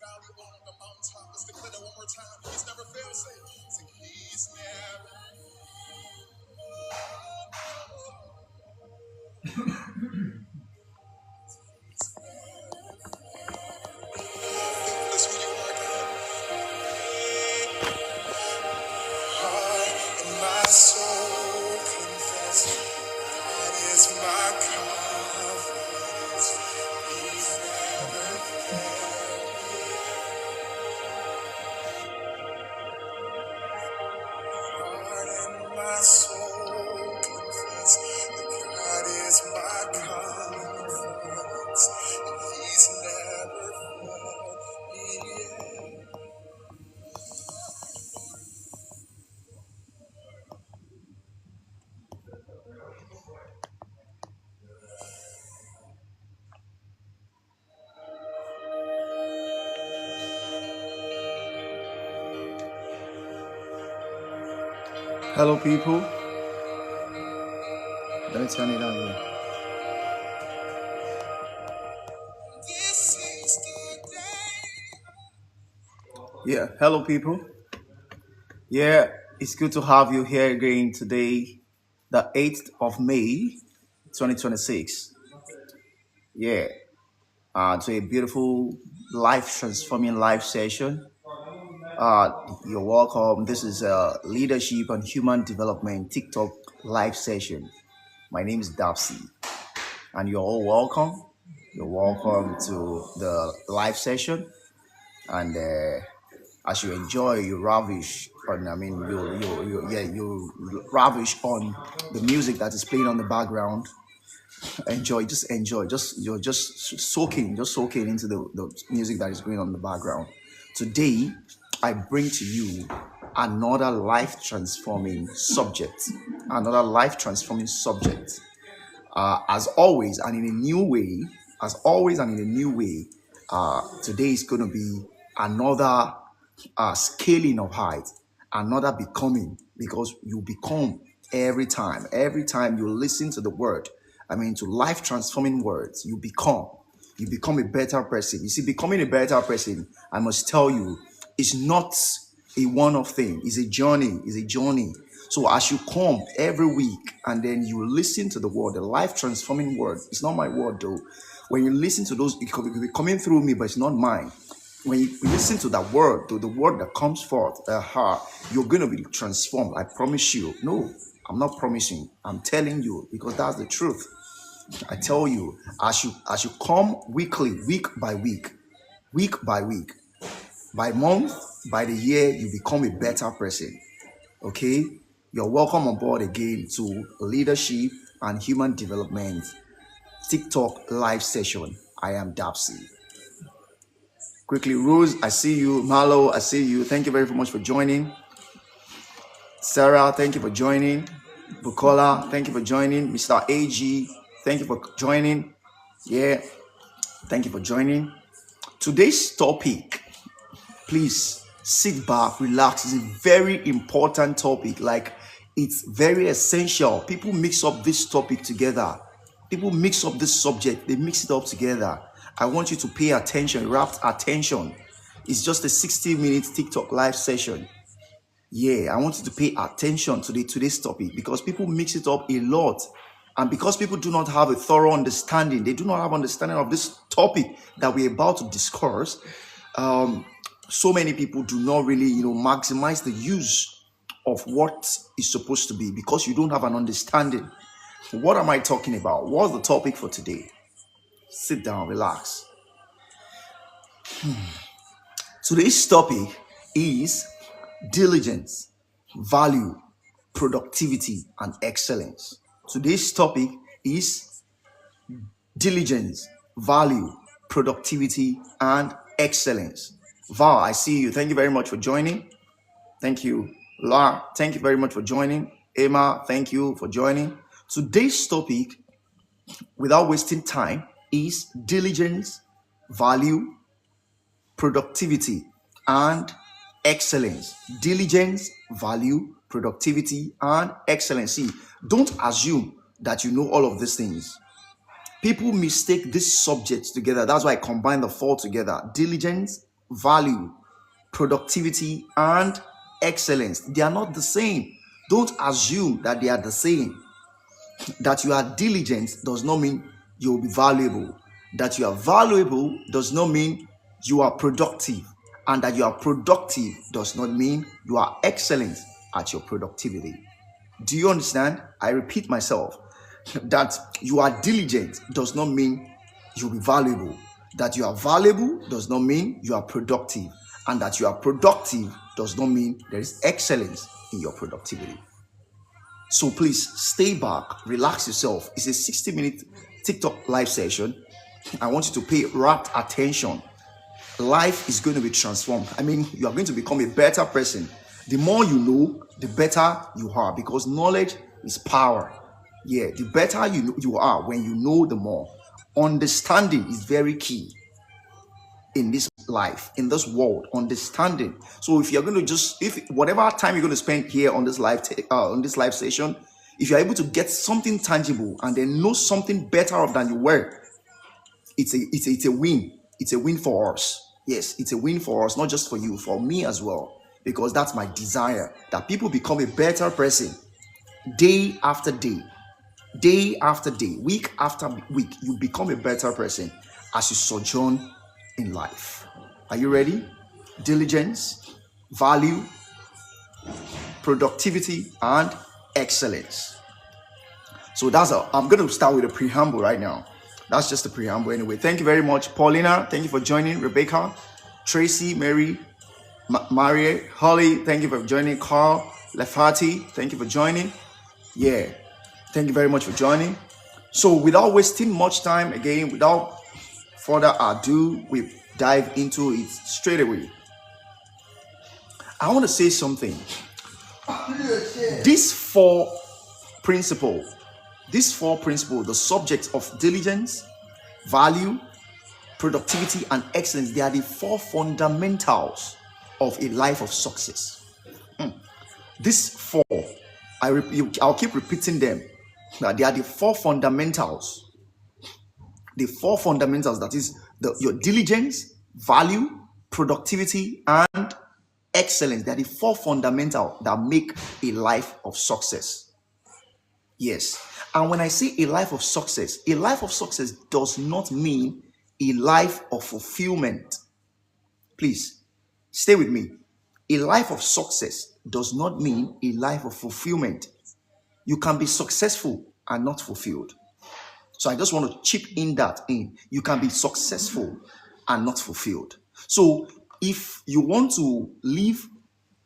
My soul confess that is my confidence. He's never heart and my soul confess that God is my confidence. He's never failed me yet. Hello, people. Let me turn it on here. This is the day. Yeah, hello, people. Yeah, it's good to have you here again today, the 8th of May, 2026. Yeah, to a beautiful life transforming life session. You're welcome. This is a leadership and human development TikTok live session. My name is Dapsy, and you're all welcome. You're welcome to the live session, and as you enjoy, you ravish on. I mean, you ravish on the music that is playing on the background. Enjoy, you're just soaking into the music that is going on in the background. Today, I bring to you another life transforming subject. Another life transforming subject. As always, and in a new way. Today is going to be another scaling of height, another becoming, because you become every time you listen to the word, to life transforming words, you become a better person. You see, becoming a better person, I must tell you, is not a one-off thing. It's a journey. So as you come every week and then you listen to the word, the life transforming word, it's not my word though. When you listen to those, it could be coming through me, but it's not mine. When you listen to that word, to the word that comes forth, you're going to be transformed. I promise you. No, I'm not promising. I'm telling you, because that's the truth. I tell you, as you come weekly, week by week, by month, by the year, you become a better person. Okay? You're welcome on board again to Leadership and Human Development TikTok live session. I am Dapsy. Quickly, Rose, I see you. Marlo, I see you. Thank you very much for joining. Sarah, thank you for joining. Bukola, thank you for joining. Mr. AG, thank you for joining. Yeah, thank you for joining. Today's topic, please sit back, relax. It's a very important topic. Like, it's very essential. People mix up this topic together. People mix up this subject. They mix it up together. I want you to pay attention, rapt attention. It's just a 60-minute TikTok live session. Yeah, I want you to pay attention to today's topic, because people mix it up a lot. And because people do not have a thorough understanding, they do not have understanding of this topic that we're about to discuss. So many people do not really, maximize the use of what is supposed to be, because you don't have an understanding. What am I talking about? What's the topic for today? Sit down, relax. Today's topic is diligence, value, productivity, and excellence. Today's topic is diligence, value, productivity, and excellence. Val, I see you. Thank you very much for joining. Thank you. La, thank you very much for joining. Emma, thank you for joining. Today's topic, without wasting time, is diligence, value, productivity, and excellence. Diligence, value, productivity, and excellence. See, don't assume that you know all of these things. People mistake these subjects together. That's why I combine the four together. Diligence, value, productivity, and excellence. They are not the same. Don't assume that they are the same. That you are diligent does not mean you will be valuable. That you are valuable does not mean you are productive. And that you are productive does not mean you are excellent at your productivity. Do you understand? I repeat myself. That you are diligent does not mean you'll be valuable. That you are valuable does not mean you are productive. And that you are productive does not mean there is excellence in your productivity. So please stay back, relax yourself. It's a 60-minute TikTok live session. I want you to pay rapt attention. Life is going to be transformed. I mean, you are going to become a better person. The more you know, the better you are, because knowledge is power. Yeah, the better you are when you know the more. Understanding is very key in this life, in this world. Understanding. So if you're going to if whatever time you're going to spend here on this live session, if you're able to get something tangible and then know something better off than you were, it's a win. It's a win for us. Yes, it's a win for us, not just for you, for me as well, because that's my desire, that people become a better person day after day, week after week. You become a better person as you sojourn in life. Are you ready? Diligence, value, productivity, and excellence. So I'm going to start with a preamble right now. That's just a preamble anyway. Thank you very much, Paulina. Thank you for joining. Rebecca, Tracy, Mary, Maria, Holly, thank you for joining. Carl, Lefati, thank you for joining. Yeah, thank you very much for joining. So without wasting much time, again, without further ado, we dive into it straight away. I want to say something. These four principles, the subjects of diligence, value, productivity, and excellence, they are the four fundamentals of a life of success. These four, I'll keep repeating them. That they are the four fundamentals. The four fundamentals, that is your diligence, value, productivity, and excellence. They are the four fundamentals that make a life of success. Yes. And when I say a life of success does not mean a life of fulfillment. Please, stay with me. A life of success does not mean a life of fulfillment. You can be successful and not fulfilled. So I just want to chip in that in. You can be successful and not fulfilled. So if you want to live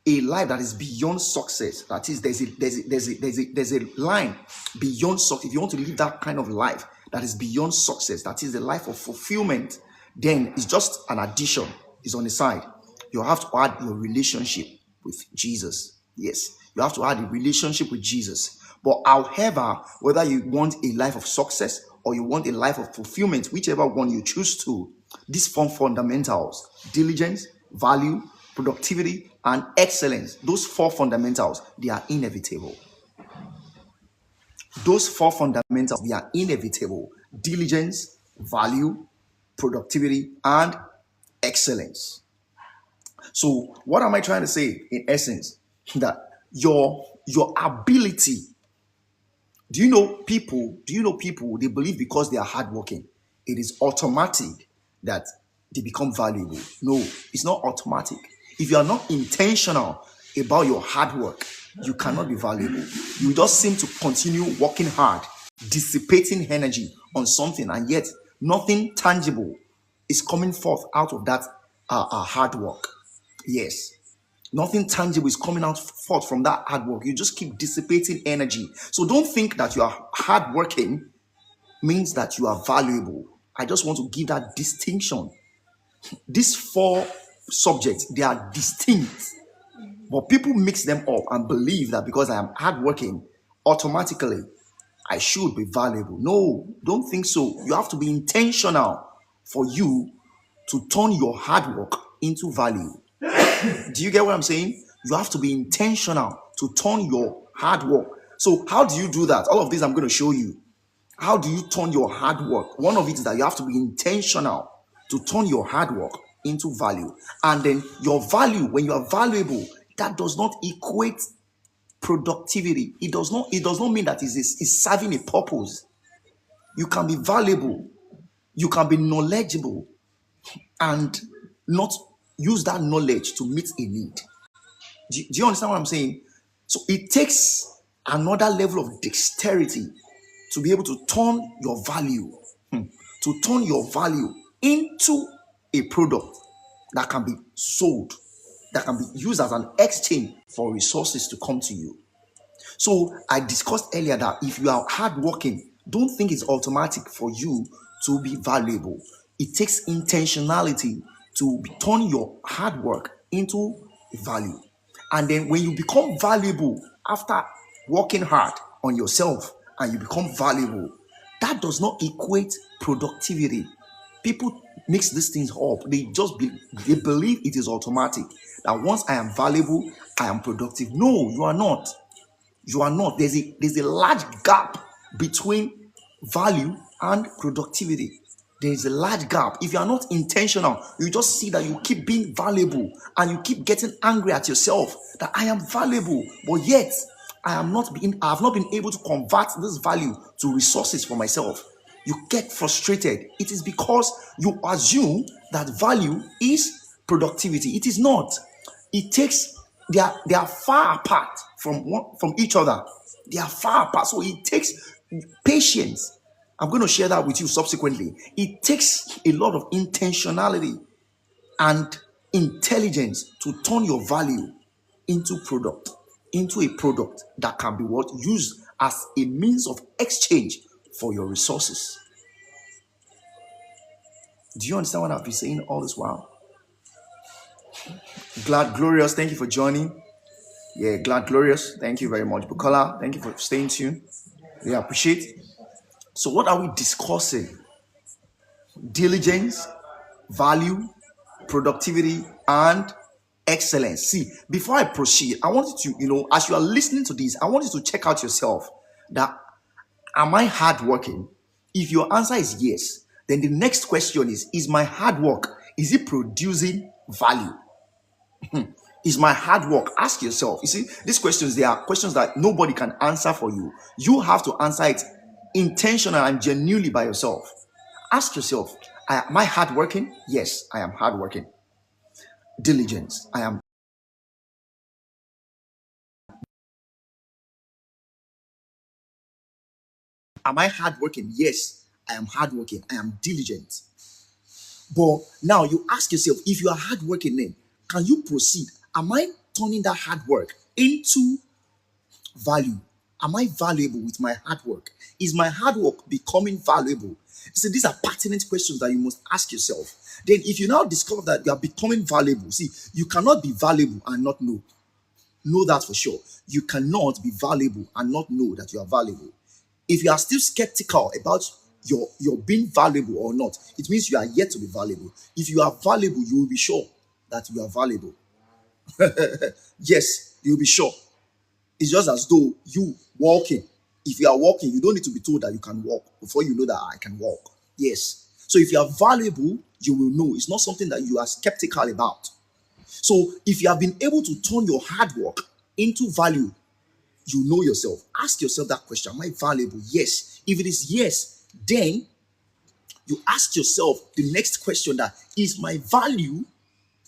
a life that is beyond success, that is, there's a line beyond success. If you want to live that kind of life that is beyond success, that is the life of fulfillment, then it's just an addition. It's on the side. You have to add your relationship with Jesus. Yes, you have to add a relationship with Jesus. But however, whether you want a life of success or you want a life of fulfillment, whichever one you choose to, these four fundamentals, diligence, value, productivity, and excellence, those four fundamentals, they are inevitable. Those four fundamentals, they are inevitable. Diligence, value, productivity, and excellence. So what am I trying to say in essence? That your ability, do you know people, they believe because they are hardworking, it is automatic that they become valuable. No, it's not automatic. If you are not intentional about your hard work, you cannot be valuable. You just seem to continue working hard, dissipating energy on something, and yet nothing tangible is coming forth out of that hard work. Yes. Nothing tangible is coming out forth from that hard work. You just keep dissipating energy. So don't think that you are hardworking means that you are valuable. I just want to give that distinction. These four subjects, they are distinct. But people mix them up and believe that because I am hardworking, automatically I should be valuable. No, don't think so. You have to be intentional for you to turn your hard work into value. Do you get what I'm saying? You have to be intentional to turn your hard work. So how do you do that? All of this I'm going to show you. How do you turn your hard work? One of it is that you have to be intentional to turn your hard work into value. And then your value, when you are valuable, that does not equate productivity. It does not mean that it's serving a purpose. You can be valuable, you can be knowledgeable, and not use that knowledge to meet a need. Do you understand what I'm saying? So it takes another level of dexterity to be able to turn your value, to turn your value into a product that can be sold, that can be used as an exchange for resources to come to you. So I discussed earlier that if you are hardworking, don't think it's automatic for you to be valuable. It takes intentionality to turn your hard work into value. And then when you become valuable after working hard on yourself and you become valuable, that does not equate productivity. People mix these things up. They believe it is automatic that once I am valuable, I am productive. No, you are not. You are not. There's a large gap between value and productivity. There is a large gap. If you are not intentional, you just see that you keep being valuable and you keep getting angry at yourself that I am valuable, but yet I have not been able to convert this value to resources for myself. You get frustrated. It is because you assume that value is productivity. It is not. It takes they are far apart from each other. They are far apart. So it takes patience. I'm going to share that with you subsequently. It takes a lot of intentionality and intelligence to turn your value into a product that can be what used as a means of exchange for your resources. Do you understand what I've been saying all this while? Glad Glorious, thank you for joining. Yeah, Glad Glorious, thank you very much. Bukola, thank you for staying tuned. We appreciate. So what are we discussing? Diligence, value, productivity, and excellence. See, before I proceed, I want you to, as you are listening to this, I want you to check out yourself that am I hardworking? If your answer is yes, then the next question is my hard work, is it producing value? Is my hard work? Ask yourself. You see, these questions, they are questions that nobody can answer for you. You have to answer it intentional and genuinely by yourself. Ask yourself, am I hardworking? Yes, I am hardworking. Diligence. Am I hardworking? Yes, I am hardworking. I am diligent. But now you ask yourself, if you are hardworking, then can you proceed? Am I turning that hard work into value? Am I valuable with my hard work? Is my hard work becoming valuable? See, these are pertinent questions that you must ask yourself. Then, if you now discover that you are becoming valuable, see, you cannot be valuable and not know. Know that for sure. You cannot be valuable and not know that you are valuable. If you are still skeptical about your being valuable or not, it means you are yet to be valuable. If you are valuable, you will be sure that you are valuable. Yes, you'll be sure. It's just as though you walking. If you are walking, you don't need to be told that you can walk before you know that I can walk. Yes. So if you are valuable, you will know. It's not something that you are skeptical about. So if you have been able to turn your hard work into value, you know yourself. Ask yourself that question. Am I valuable? Yes. If it is yes, then you ask yourself the next question, that is my value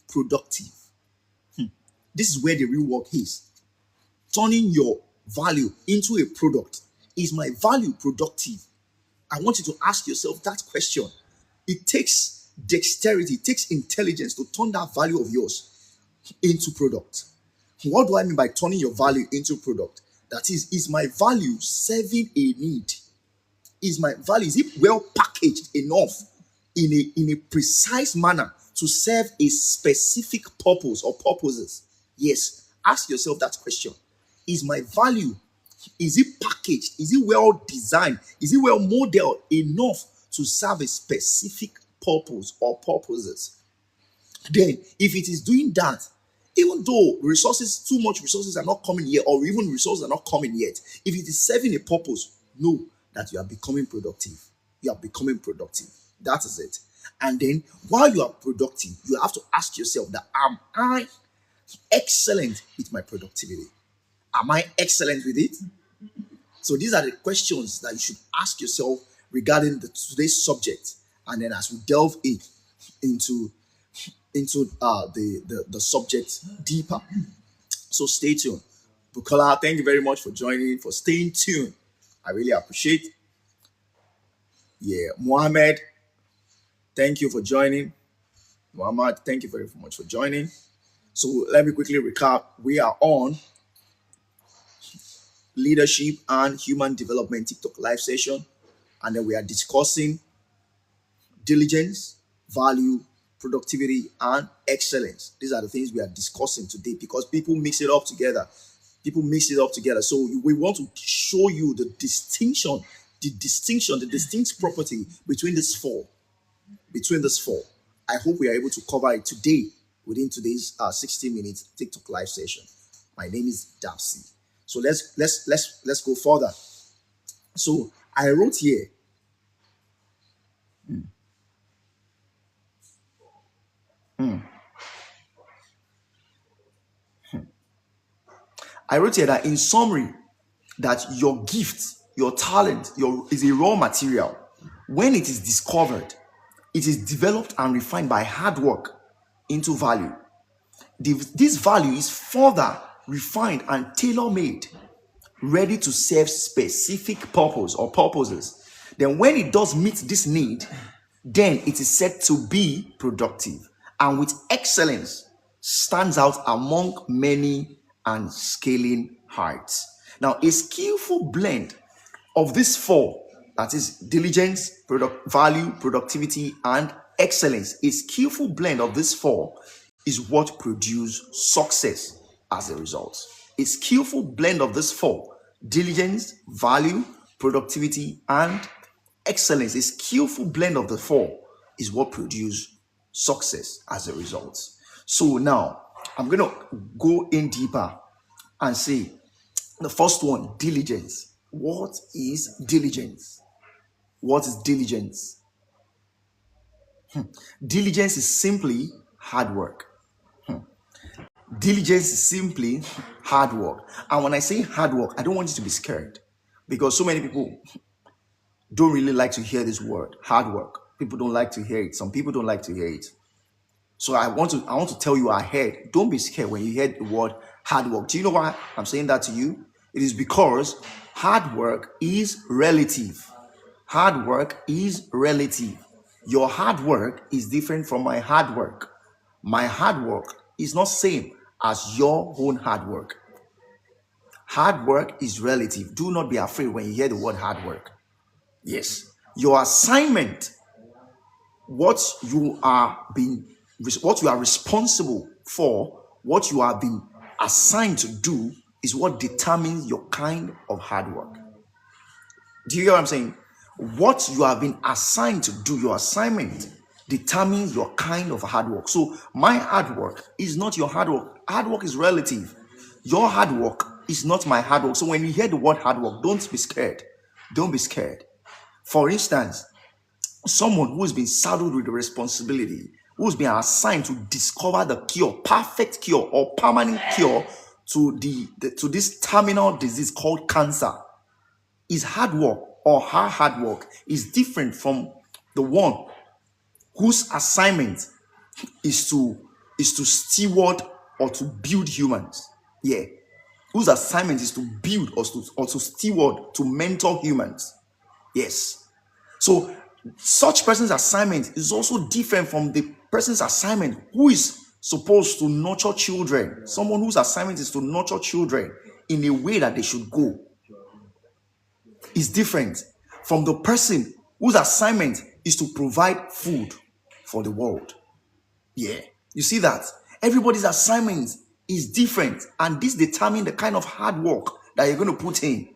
productive? This is where the real work is. Turning your value into a product. Is my value productive? I want you to ask yourself that question. It takes dexterity, it takes intelligence to turn that value of yours into product. What do I mean by turning your value into product? That is my value serving a need? Is my value, is it well packaged enough in a precise manner to serve a specific purpose or purposes? Yes. Ask yourself that question. Is my value, is it packaged? Is it well designed? Is it well modeled enough to serve a specific purpose or purposes? Then, if it is doing that, even though too much resources are not coming yet, or even resources are not coming yet, if it is serving a purpose, know that you are becoming productive. You are becoming productive. That is it. And then while you are productive, you have to ask yourself that, am I excellent with my productivity? Am I excellent with it? So these are the questions that you should ask yourself regarding today's subject. And then as we delve into the subject deeper. So stay tuned. Bukola, thank you very much for joining, for staying tuned. I really appreciate. Yeah, Mohammed, thank you for joining. Muhammad, thank you very much for joining. So let me quickly recap. We are on leadership and human development TikTok live session, and then we are discussing diligence, value, productivity, and excellence. These are the things we are discussing today because people mix it up together. So we want to show you the distinct property between these four. I hope we are able to cover it today within today's 60 minutes TikTok live session. My name is Darcy. So let's go further. So I wrote here. I wrote here that in summary, that your gift, your talent, is a raw material. When it is discovered, it is developed and refined by hard work into value. This value is further refined and tailor-made, ready to serve specific purpose or purposes. Then when it does meet this need, then it is said to be productive and with excellence stands out among many and scaling heights. Now, a skillful blend of these four, that is diligence, value, productivity, and excellence, a skillful blend of these four is what produces success as a result. A skillful blend of these four, diligence, value, productivity, and excellence, a skillful blend of the four is what produces success as a result. So now I'm going to go in deeper and say the first one, diligence. What is diligence? What is diligence? Diligence is simply hard work. Diligence is simply hard work. And when I say hard work, I don't want you to be scared because so many people don't really like to hear this word, hard work. People don't like to hear it. Some people don't like to hear it. So I want to tell you ahead, don't be scared when you hear the word hard work. Do you know why I'm saying that to you? It is because hard work is relative. Hard work is relative. Your hard work is different from my hard work. My hard work is not same as your own hard work. Hard work is relative. Do not be afraid when you hear the word hard work. Yes, your assignment, what you are responsible for, what you are being assigned to do, is what determines your kind of hard work. Do you hear what I'm saying? What you have been assigned to do, your assignment, determines your kind of hard work. So my hard work is not your hard work. Hard work is relative. Your hard work is not my hard work. So when you hear the word hard work, don't be scared. Don't be scared. For instance, someone who's been saddled with the responsibility, who's been assigned to discover the cure, perfect cure or permanent cure to this terminal disease called cancer, his hard work or her hard work is different from the one whose assignment is to steward or to build humans. Yeah. Whose assignment is to build or to steward, to mentor humans. Yes. So such person's assignment is also different from the person's assignment who is supposed to nurture children. Someone whose assignment is to nurture children in a way that they should go is different from the person whose assignment is to provide food for the world. Yeah. You see that? Everybody's assignment is different, and this determines the kind of hard work that you're going to put in.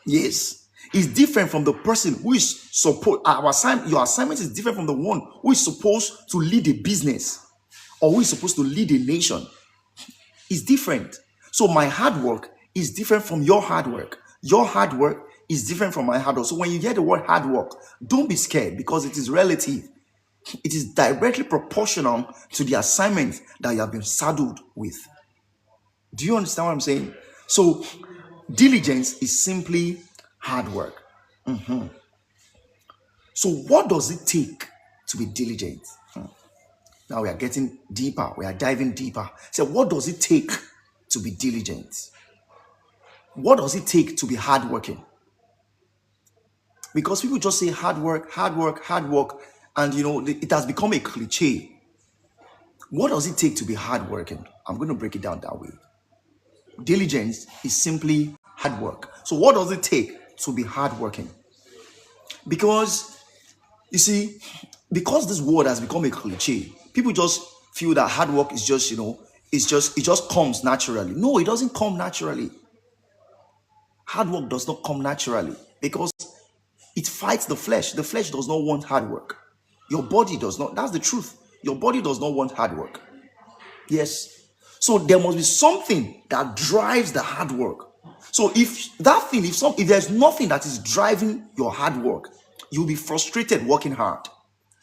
Yes. It's different from the person who is supposed, your assignment is different from the one who is supposed to lead a business or who is supposed to lead a nation. It's different. So my hard work is different from your hard work. Your hard work is different from my hard work. So when you hear the word hard work, don't be scared because it is relative. It is directly proportional to the assignment that you have been saddled with. Do you understand what I'm saying? So diligence is simply hard work. So what does it take to be diligent? Now we are getting deeper. We are diving deeper. So what does it take to be diligent? What does it take to be hardworking? Because people just say hard work, hard work, hard work, and it has become a cliche. What does it take to be hardworking? I'm going to break it down that way. Diligence is simply hard work. So what does it take to be hardworking? Because you see, because this word has become a cliche, people just feel that hard work is just, it just comes naturally. No, it doesn't come naturally. Hard work does not come naturally because it fights the flesh. The flesh does not want hard work. Your body does not. That's the truth. Your body does not want hard work. Yes. So there must be something that drives the hard work. So if there's nothing that is driving your hard work, you'll be frustrated working hard.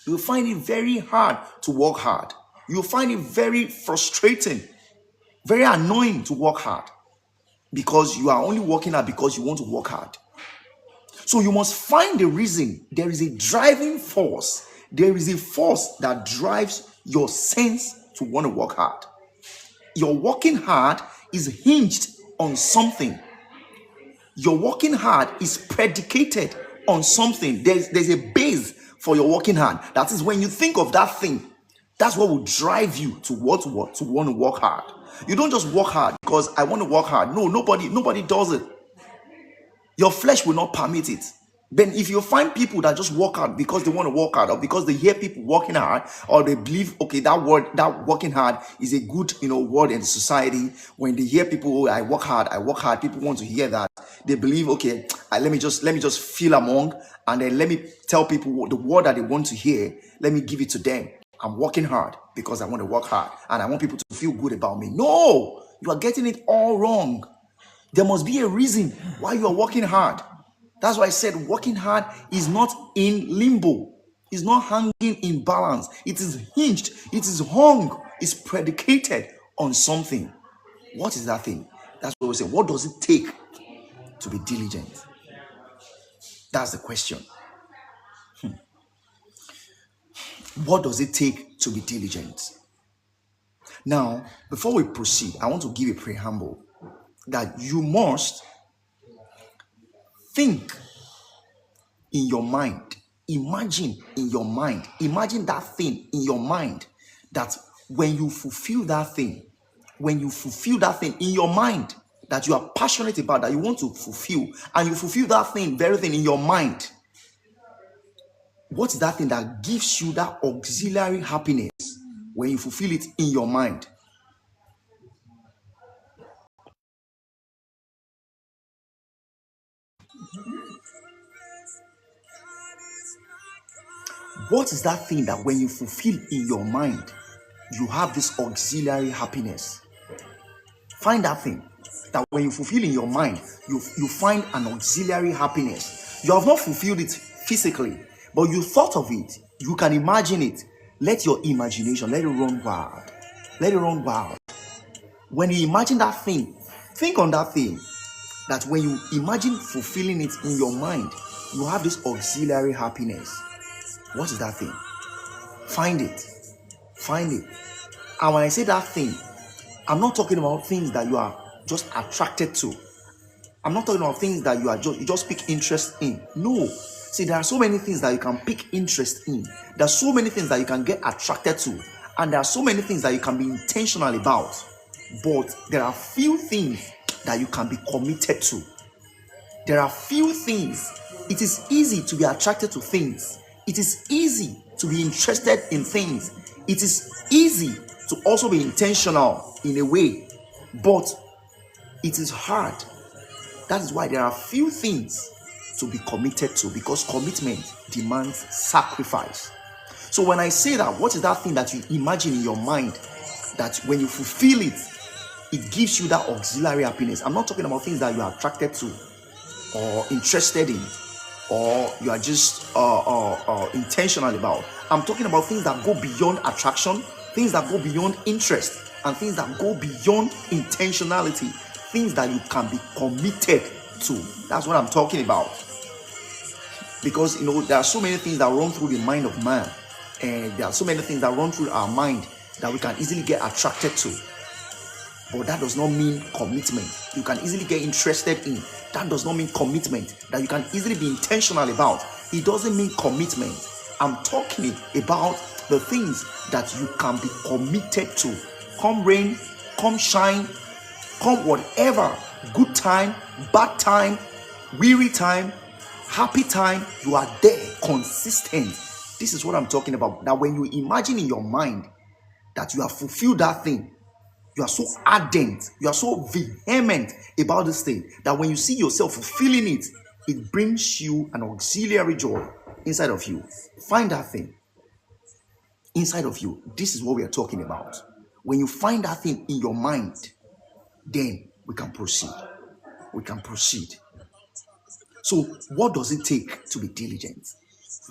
You'll find it very hard to work hard. You'll find it very frustrating, very annoying to work hard because you are only working hard because you want to work hard. So you must find the reason. There is a driving force. There is a force that drives your sense to want to work hard. Your working hard is hinged on something. Your working hard is predicated on something. There's a base for your working hard. That is when you think of that thing, that's what will drive you to want to work hard. You don't just work hard because I want to work hard. No, nobody does it. Your flesh will not permit it. Then if you find people that just work hard because they want to work hard or because they hear people working hard or they believe, okay, that working hard is a good, word in society. When they hear people, I work hard, people want to hear that. They believe, okay, let me just feel among and then let me tell people the word that they want to hear. Let me give it to them. I'm working hard because I want to work hard and I want people to feel good about me. No, you are getting it all wrong. There must be a reason why you are working hard. That's why I said working hard is not in limbo. It's not hanging in balance. It is hinged. It is hung. It's predicated on something. What is that thing? That's what we say. What does it take to be diligent? That's the question. What does it take to be diligent? Now, before we proceed, I want to give a preamble that you must think in your mind. Imagine in your mind. Imagine that thing in your mind that when you fulfill that thing in your mind that you are passionate about, that you want to fulfill, and you fulfill that very thing in your mind, what's that thing that gives you that auxiliary happiness when you fulfill it in your mind? What is that thing that when you fulfill in your mind, you have this auxiliary happiness? Find that thing that when you fulfill in your mind, you find an auxiliary happiness. You have not fulfilled it physically, but you thought of it. You can imagine it. Let your imagination, let it run wild. Let it run wild. When you imagine that thing, think on that thing. That when you imagine fulfilling it in your mind, you have this auxiliary happiness. What is that thing? Find it. Find it. And when I say that thing, I'm not talking about things that you are just attracted to. I'm not talking about things that you just pick interest in. No. See, there are so many things that you can pick interest in. There are so many things that you can get attracted to. And there are so many things that you can be intentional about. But there are few things that you can be committed to. There are few things. It is easy to be attracted to things. It is easy to be interested in things. It is easy to also be intentional in a way, but it is hard. That is why there are few things to be committed to, because commitment demands sacrifice. So when I say that, what is that thing that you imagine in your mind that when you fulfill it, it gives you that auxiliary happiness? I'm not talking about things that you are attracted to. or interested in, or you are just intentional about. I'm talking about things that go beyond attraction, things that go beyond interest, and things that go beyond intentionality, things that you can be committed to. That's what I'm talking about. Because there are so many things that run through the mind of man, and there are so many things that run through our mind that we can easily get attracted to. But that does not mean commitment. You can easily get interested in. That does not mean commitment. That you can easily be intentional about. It doesn't mean commitment. I'm talking about the things that you can be committed to. Come rain, come shine, come whatever. Good time, bad time, weary time, happy time. You are there, consistent. This is what I'm talking about. That when you imagine in your mind that you have fulfilled that thing, you are so ardent, you are so vehement about this thing that when you see yourself fulfilling it, it brings you an auxiliary joy inside of you. Find that thing inside of you. This is what we are talking about. When you find that thing in your mind, then we can proceed. We can proceed. So, what does it take to be diligent?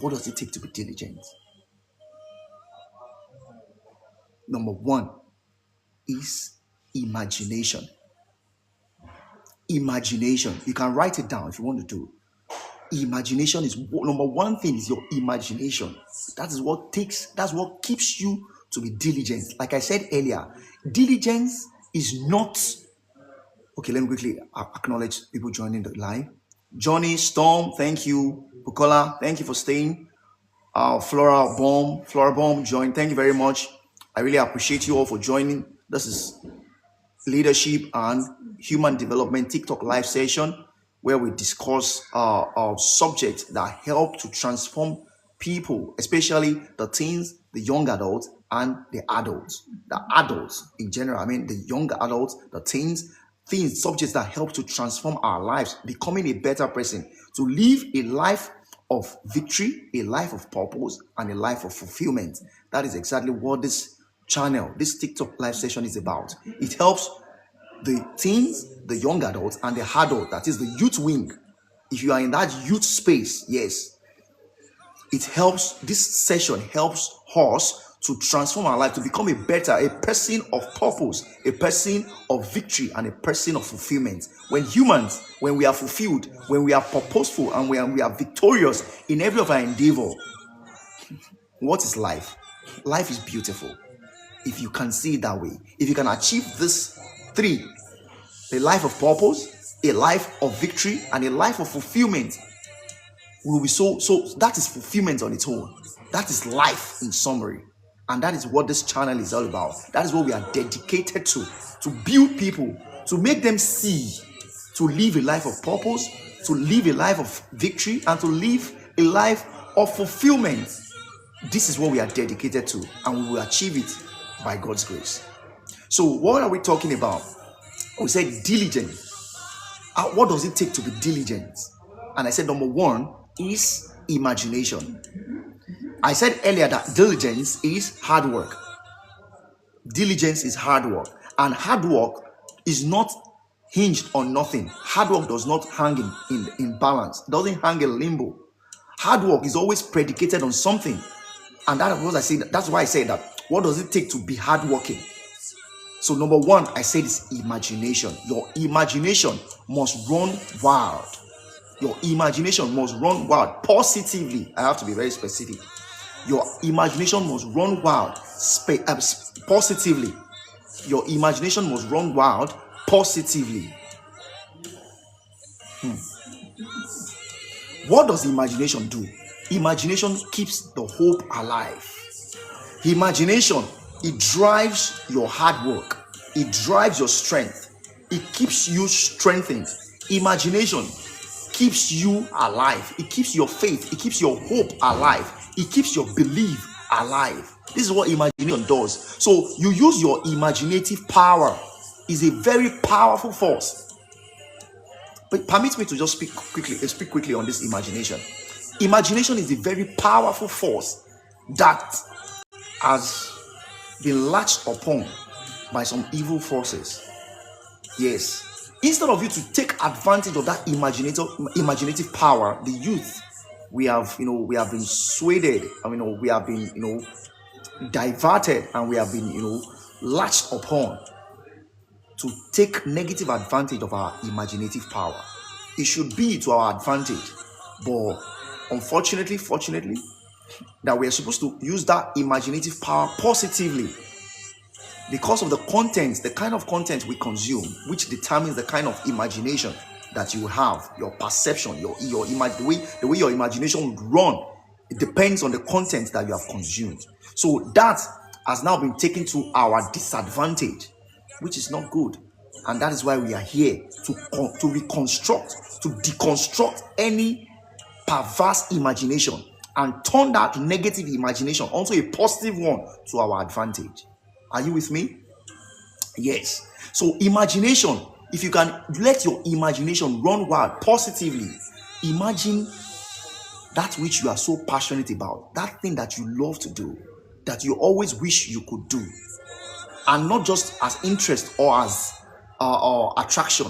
What does it take to be diligent? Number one is imagination. Imagination. You can write it down if you want to do. Imagination is number one thing, is your imagination. That's what keeps you to be diligent. Like I said earlier, diligence is not. Okay, let me quickly acknowledge people joining the live. Johnny, Storm, thank you. Bukola, thank you for staying. Flora Bomb joined. Thank you very much. I really appreciate you all for joining. This is Leadership and Human Development TikTok live session, where we discuss subjects that help to transform people, especially the teens, the young adults, and the adults. The adults in general, the young adults, the teens, subjects that help to transform our lives, becoming a better person, to live a life of victory, a life of purpose, and a life of fulfillment. That is exactly what this channel, this TikTok live session is about. It helps the teens, the young adults, and the adult, that is the youth wing. If you are in that youth space, yes, it helps. This session helps us to transform our life, to become a person of purpose, a person of victory, and a person of fulfillment. When we are fulfilled, when we are purposeful, and when we are victorious in every of our endeavor, what is life? Life is beautiful. If you can see it that way, if you can achieve this three, a life of purpose, a life of victory, and a life of fulfillment, will be so that is fulfillment on its own. That is life in summary. And that is what this channel is all about. That is what we are dedicated to build people, to make them see, to live a life of purpose, to live a life of victory, and to live a life of fulfillment. This is what we are dedicated to, and we will achieve it by God's grace. So what are we talking about? We said diligent. What does it take to be diligent? And I said number one is imagination. I said earlier that diligence is hard work. Diligence is hard work. And hard work is not hinged on nothing. Hard work does not hang in balance. It doesn't hang in limbo. Hard work is always predicated on something. And that's why I say that. What does it take to be hardworking? So number one, I said, is imagination. Your imagination must run wild. Your imagination must run wild positively. I have to be very specific. Your imagination must run wild positively. Your imagination must run wild positively. What does imagination do? Imagination keeps the hope alive. Imagination, it drives your hard work. It drives your strength. It keeps you strengthened. Imagination keeps you alive. It keeps your faith. It keeps your hope alive. It keeps your belief alive. This is what imagination does. So you use your imaginative power. It's a very powerful force. But permit me to just speak quickly on this imagination. Imagination is a very powerful force that has been latched upon by some evil forces. Yes, Instead of you to take advantage of that imaginative power, the youth, we have been swayed, we have been, diverted, and we have been, latched upon to take negative advantage of our imaginative power. It should be to our advantage, but fortunately, that we are supposed to use that imaginative power positively, because of the content, the kind of content we consume, which determines the kind of imagination that you have, your perception, the way your imagination would run. It depends on the content that you have consumed. So that has now been taken to our disadvantage, which is not good. And that is why we are here to reconstruct, to deconstruct any perverse imagination and turn that negative imagination onto a positive one to our advantage. Are you with me? Yes. So imagination, if you can let your imagination run wild positively, imagine that which you are so passionate about, that thing that you love to do, that you always wish you could do, and not just as interest or as attraction,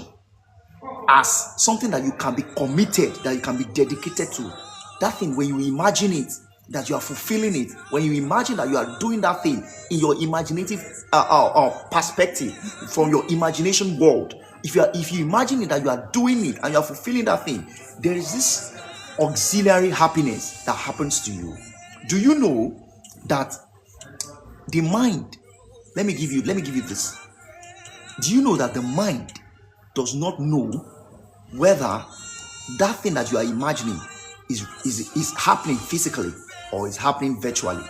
as something that you can be committed, that you can be dedicated to. That thing, when you imagine it, that you are fulfilling it, when you imagine that you are doing that thing in your imaginative perspective, from your imagination world, if you imagine it, that you are doing it and you are fulfilling that thing, there is this auxiliary happiness that happens to you. Do you know that the mind, let me give you this. Do you know that the mind does not know whether that thing that you are imagining is happening physically or is happening virtually?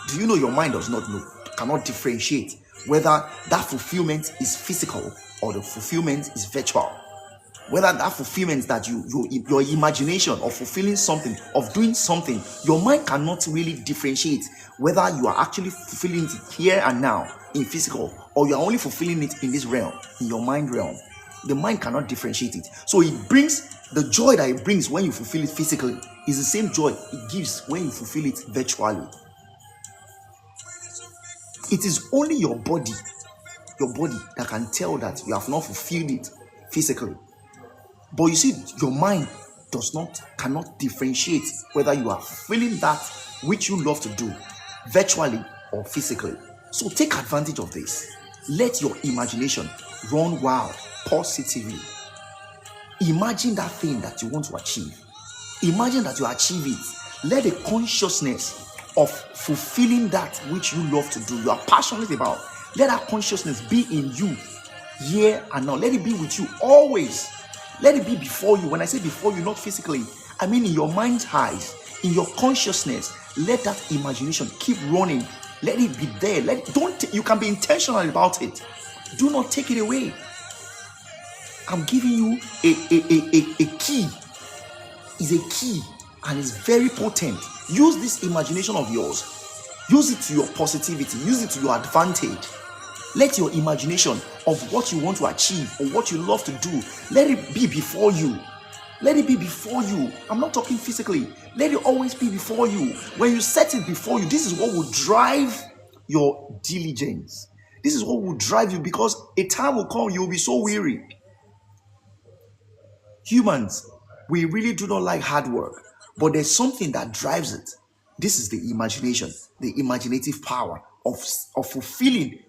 Do you know your mind does not know, cannot differentiate whether that fulfillment is physical or the fulfillment is virtual? Whether that fulfillment that your imagination of fulfilling something, of doing something, your mind cannot really differentiate whether you are actually fulfilling it here and now in physical, or you are only fulfilling it in this realm, in your mind realm. The mind cannot differentiate it. So it brings the joy that it brings when you fulfill it physically is the same joy it gives when you fulfill it virtually. It is only your body that can tell that you have not fulfilled it physically. But you see, your mind cannot differentiate whether you are feeling that which you love to do virtually or physically. So take advantage of this. Let your imagination run wild positively. Imagine that thing that you want to achieve. Imagine that you achieve it. Let the consciousness of fulfilling that which you love to do, you are passionate about, let that consciousness be in you here and now. Let it be with you always. Let it be before you. When I say before you, not physically, I mean in your mind's eyes, in your consciousness. Let that imagination keep running. Let it be there. You can be intentional about it. Do not take it away. I'm giving you a key. It's a key and it's very potent. Use this imagination of yours. Use it to your positivity. Use it to your advantage. Let your imagination of what you want to achieve or what you love to do, let it be before you. Let it be before you. I'm not talking physically. Let it always be before you. When you set it before you, this is what will drive your diligence. This is what will drive you, because a time will come you will be so weary. Humans, we really do not like hard work, but there's something that drives it. This is the imagination, the imaginative power of fulfillment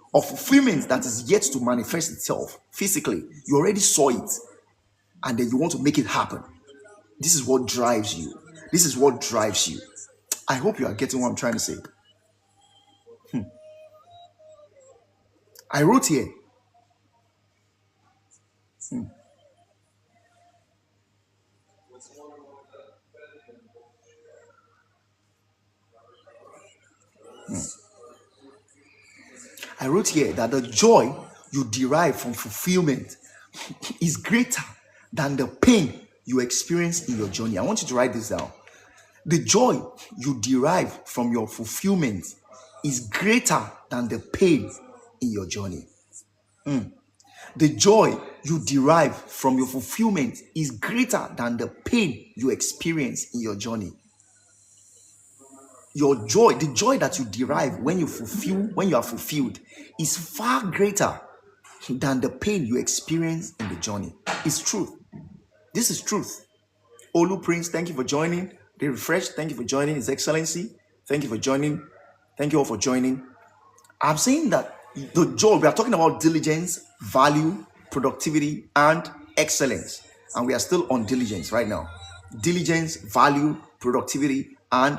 that is yet to manifest itself physically. You already saw it, and then you want to make it happen. This is what drives you. This is what drives you. I hope you are getting what I'm trying to say. I wrote here. I wrote here that the joy you derive from fulfillment is greater than the pain you experience in your journey. I want you to write this down. The joy you derive from your fulfillment is greater than the pain in your journey. The joy you derive from your fulfillment is greater than the pain you experience in your journey. Your joy, the joy that you derive when you are fulfilled, is far greater than the pain you experience in the journey. It's truth. This is truth. Olu Prince, thank you for joining. The Refresh, thank you for joining. His Excellency, thank you for joining. Thank you all for joining. I'm saying that the joy, we are talking about diligence, value, productivity, and excellence. And we are still on diligence right now. Diligence, value, productivity, and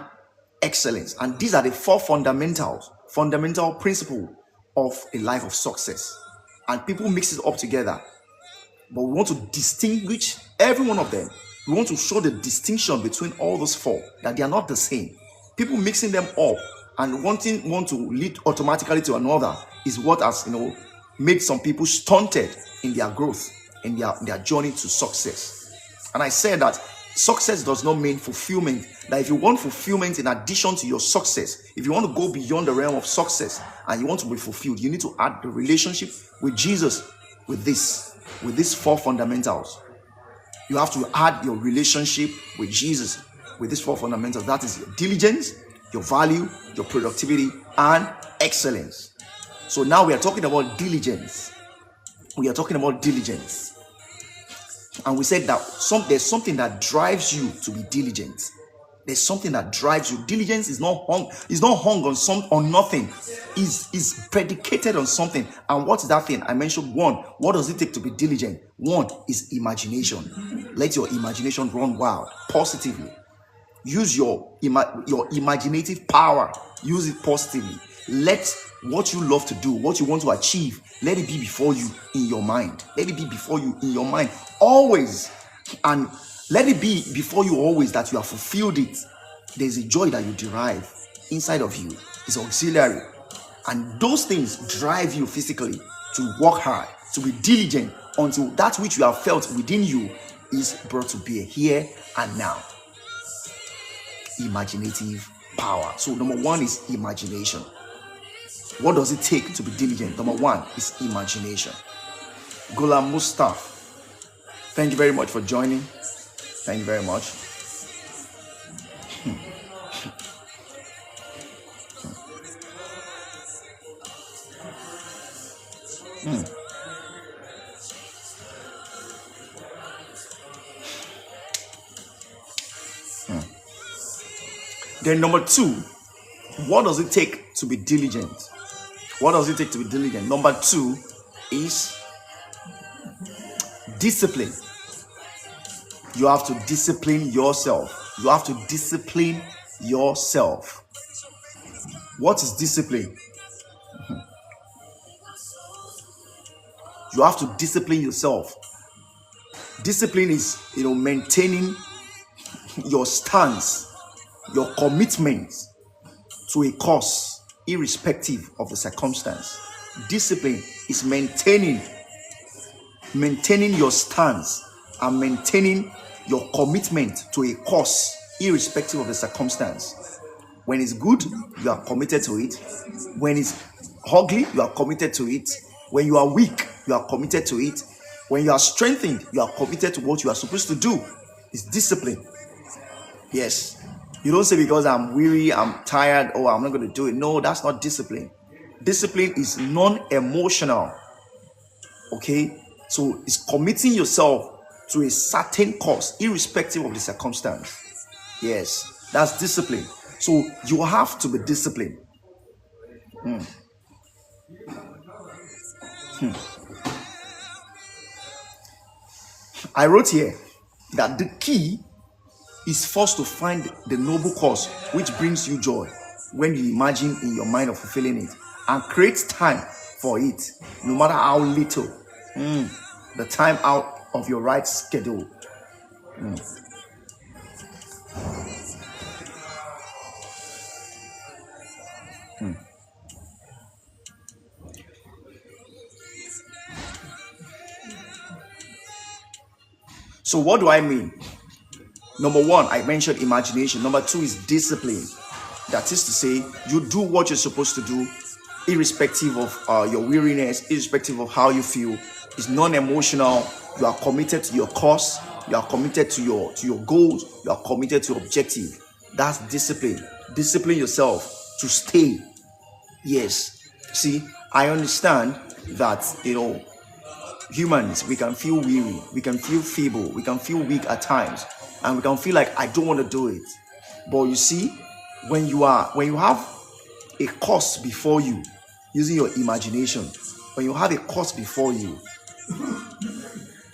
excellence. And these are the four fundamental principles of a life of success. And people mix it up together. But we want to distinguish every one of them. We want to show the distinction between all those four, that they are not the same. People mixing them up and wanting one to lead automatically to another is what has, made some people stunted in their growth, in their journey to success. And I said that success does not mean fulfillment. That if you want fulfillment in addition to your success, if you want to go beyond the realm of success and you want to be fulfilled, you need to add the relationship with Jesus with these four fundamentals. You have to add your relationship with Jesus with these four fundamentals. That is your diligence, your value, your productivity, and excellence. So now we are talking about diligence. We are talking about diligence. And we said that there's something that drives you to be diligent. There's something that drives you. Diligence is not hung on nothing. Is predicated on something. And what's that thing? I mentioned one. What does it take to be diligent? One is imagination. Let your imagination run wild, positively. Use your imaginative power. Use it positively. Let what you love to do, what you want to achieve, let it be before you in your mind. Let it be before you in your mind always. And let it be before you always that you have fulfilled it. There's a joy that you derive inside of you. It's auxiliary. And those things drive you physically to work hard, to be diligent until that which you have felt within you is brought to bear here and now. Imaginative power. So number one is imagination. What does it take to be diligent? Number one is imagination. Ghulam Mustaf, thank you very much for joining. Thank you very much. Then number two, what does it take to be diligent? What does it take to be diligent? Number two is discipline. You have to discipline yourself. You have to discipline yourself. What is discipline? You have to discipline yourself. Discipline is, maintaining your stance, your commitment to a cause, irrespective of the circumstance. Discipline is maintaining your stance and maintaining your commitment to a cause, irrespective of the circumstance. When it's good, you are committed to it. When it's ugly, you are committed to it. When you are weak, you are committed to it. When you are strengthened, you are committed to what you are supposed to do. It's discipline. Yes. You don't say because I'm weary, I'm tired, I'm not going to do it. No, that's not discipline. Discipline is non-emotional. Okay? So it's committing yourself to a certain cause, irrespective of the circumstance. Yes, that's discipline. So you have to be disciplined. I wrote here that the key is first to find the noble cause which brings you joy when you imagine in your mind of fulfilling it, and create time for it, no matter how little. The time out of your right schedule. So what do I mean? Number one, I mentioned imagination. Number two is discipline. That is to say, you do what you're supposed to do, irrespective of your weariness, irrespective of how you feel. It's non-emotional. You are committed to your cause. You are committed to your goals. You are committed to your objective. That's discipline. Discipline yourself to stay. Yes. See, I understand that Humans, we can feel weary, we can feel feeble, we can feel weak at times, and we can feel like I don't want to do it. But you see, when you have a course before you, using your imagination, when you have a course before you,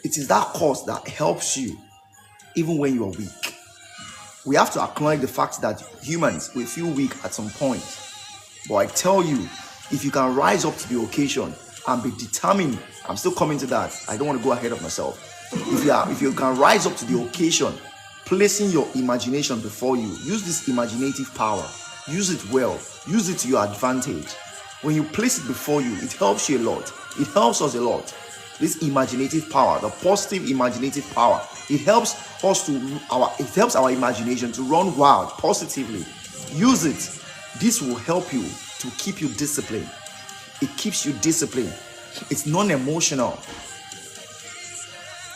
it is that course that helps you even when you are weak. We have to acknowledge the fact that humans will feel weak at some point. But I tell you, if you can rise up to the occasion and be determined, I'm still coming to that. I don't want to go ahead of myself. If you can rise up to the occasion, placing your imagination before you, use this imaginative power. Use it well. Use it to your advantage. When you place it before you, it helps you a lot. It helps us a lot. This imaginative power, the positive imaginative power, it helps our imagination to run wild positively. Use it. This will help you to keep you disciplined. It keeps you disciplined. It's non-emotional.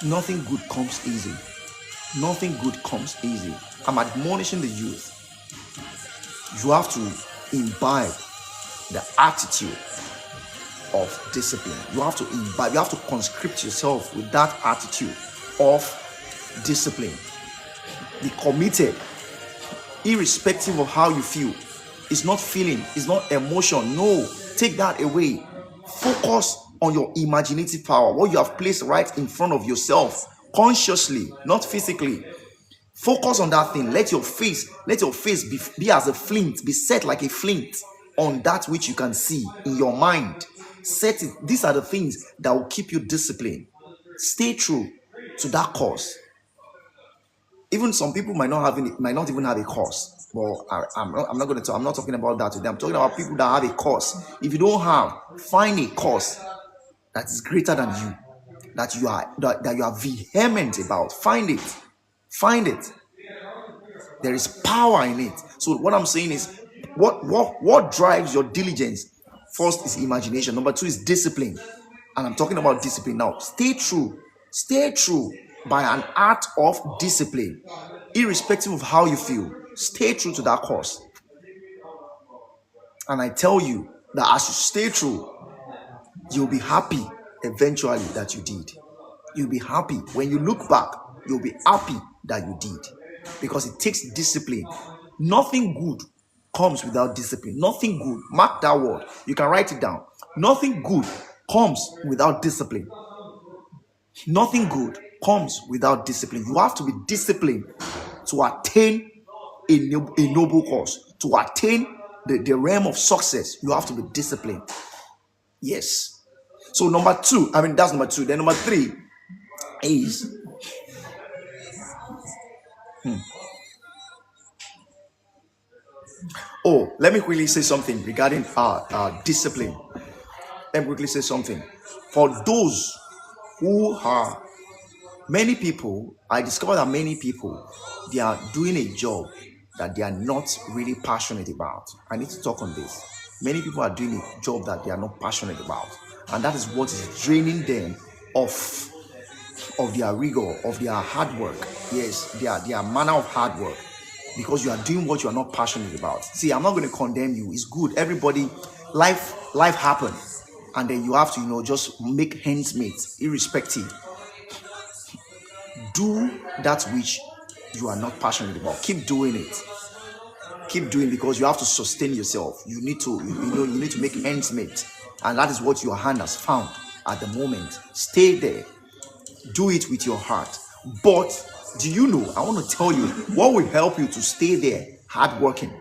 Nothing good comes easy. Nothing good comes easy. I'm admonishing the youth. You have to imbibe the attitude of discipline. You have to conscript yourself with that attitude of discipline. Be committed, irrespective of how you feel. It's not feeling, it's not emotion. No, take that away. Focus on your imaginative power, what you have placed right in front of yourself, consciously, not physically. Focus on that thing. Let your face be as a flint, be set like a flint on that which you can see in your mind. Set it. These are the things that will keep you disciplined. Stay true to that cause. Even some people might not even have a cause. Well, I'm not talking about that today. I'm talking about people that have a cause. If you don't have, find a cause that is greater than you, that you are vehement about. Find it. There is power in it. So what I'm saying is, what drives your diligence? First is imagination. Number 2 is discipline. And I'm talking about discipline now. Stay true by an art of discipline, irrespective of how you feel. Stay true to that course. And I tell you that as you stay true, you'll be happy eventually that you did. You'll be happy. When you look back, you'll be happy that you did. Because it takes discipline. Nothing good comes without discipline. Nothing good. Mark that word. You can write it down. Nothing good comes without discipline. Nothing good comes without discipline. You have to be disciplined to attain a noble cause. To attain the realm of success, you have to be disciplined. Yes. So number 2, that's number 2. Then number 3 is let me quickly say something regarding discipline. Let me quickly say something. For those who are, many people, I discovered that many people, they are doing a job that they are not really passionate about. I need to talk on this. Many people are doing a job that they are not passionate about. And that is what is draining them of their rigor, of their hard work. Yes, their manner of hard work. Because you are doing what you are not passionate about. See, I'm not going to condemn you. It's good. Everybody, life happens. And then you have to, just make ends meet, irrespective. Do that which you are not passionate about. Keep doing it. Keep doing it, because you have to sustain yourself. You need to, you need to make ends meet. And that is what your hand has found at the moment. Stay there. Do it with your heart. But do you know, I want to tell you, what will help you to stay there hardworking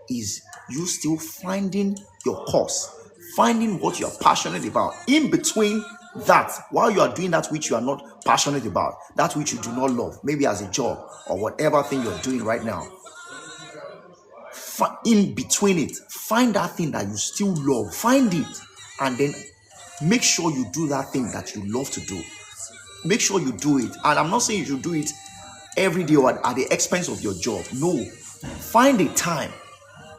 is you still finding your course, finding what you are passionate about. In between that, while you are doing that which you are not passionate about, that which you do not love, maybe as a job or whatever thing you're doing right now, in between it, find that thing that you still love. Find it, and then make sure you do that thing that you love to do. Make sure you do it. And I'm not saying you should do it every day or at the expense of your job. No. Find a time.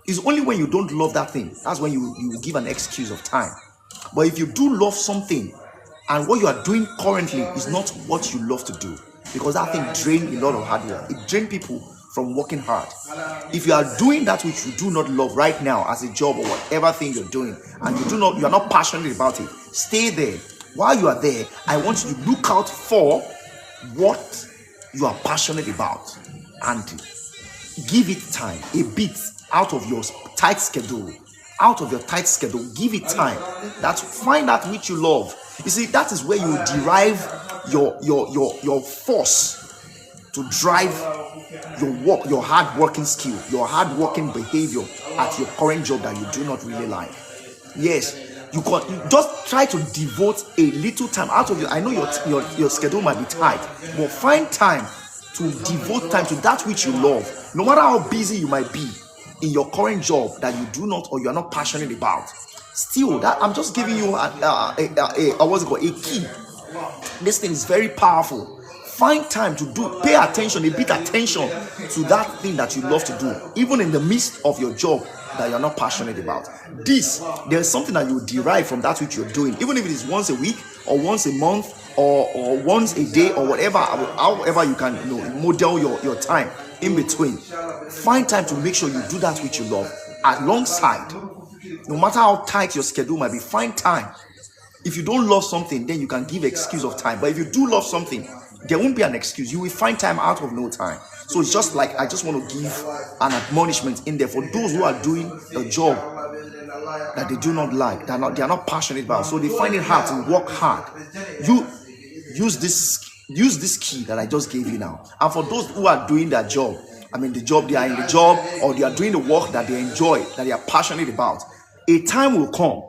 It's only when you don't love that thing, that's when you give an excuse of time. But if you do love something, and what you are doing currently is not what you love to do, because that thing drains a lot of hard work. It drains people from working hard. If you are doing that which you do not love right now as a job or whatever thing you're doing, and you are not passionate about it, stay there. While you are there, I want you to look out for what you are passionate about and give it time, a bit out of your tight schedule. Out of your tight schedule, give it time. Find that which you love. You see, that is where you derive your force to drive your work, your hard working skill, your hard working behavior at your current job that you do not really like. Yes, you just try to devote a little time out of your. I know your schedule might be tight, but find time to devote time to that which you love. No matter how busy you might be in your current job that you do not or you are not passionate about, still, that I'm just giving you a key. This thing is very powerful. Find time to pay attention, a bit attention to that thing that you love to do, even in the midst of your job that you're not passionate about. There's something that you derive from that which you're doing, even if it is once a week or once a month or once a day or whatever, however you can model your time in between. Find time to make sure you do that which you love alongside. No matter how tight your schedule might be, find time. If you don't love something, then you can give excuse of time. But if you do love something, there won't be an excuse. You will find time out of no time. So it's just like, I just want to give an admonishment in there for those who are doing a job that they do not like, they are not passionate about, so they find it hard to work hard. You use this key that I just gave you now. And for those who are doing their job, the job, they are in the job, or they are doing the work that they enjoy, that they are passionate about, a time will come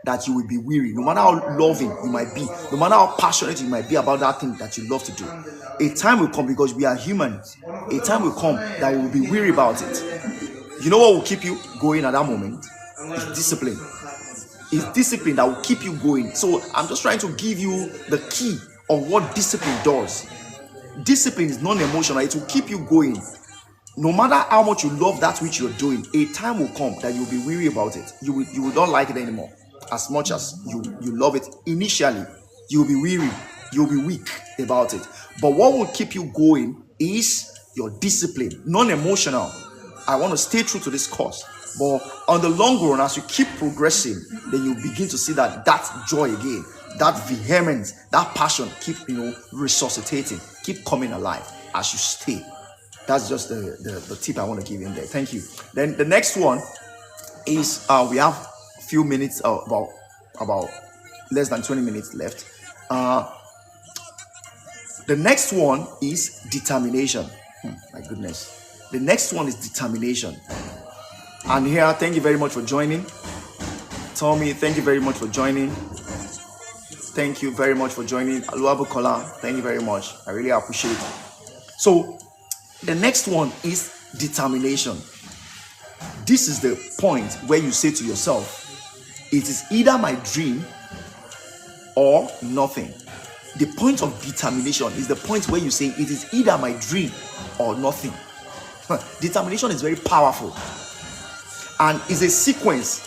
that you will be weary. No matter how loving you might be, no matter how passionate you might be about that thing that you love to do, a time will come, because we are humans, a time will come that we will be weary about it. You know what will keep you going at that moment? It's discipline. It's discipline that will keep you going. So I'm just trying to give you the key of what discipline does. Discipline is non-emotional. It will keep you going. No matter how much you love that which you're doing, a time will come that you'll be weary about it. You will not like it anymore. As much as you love it initially, you'll be weary, you'll be weak about it. But what will keep you going is your discipline, non-emotional. I want to stay true to this course. But on the long run, as you keep progressing, then you begin to see that joy again, that vehemence, that passion keep resuscitating, keep coming alive as you stay. That's just the tip I want to give in there. Thank you. Then the next one is we have a few minutes, about less than 20 minutes left. The next one is determination. My goodness. The next one is determination. And here, thank you very much for joining. Tommy, thank you very much for joining. Thank you very much for joining. Aluabukola, thank you very much. I really appreciate it. So, the next one is determination. This is the point where you say to yourself, it is either my dream or nothing. The point of determination is the point where you say it is either my dream or nothing. Determination is very powerful and is a sequence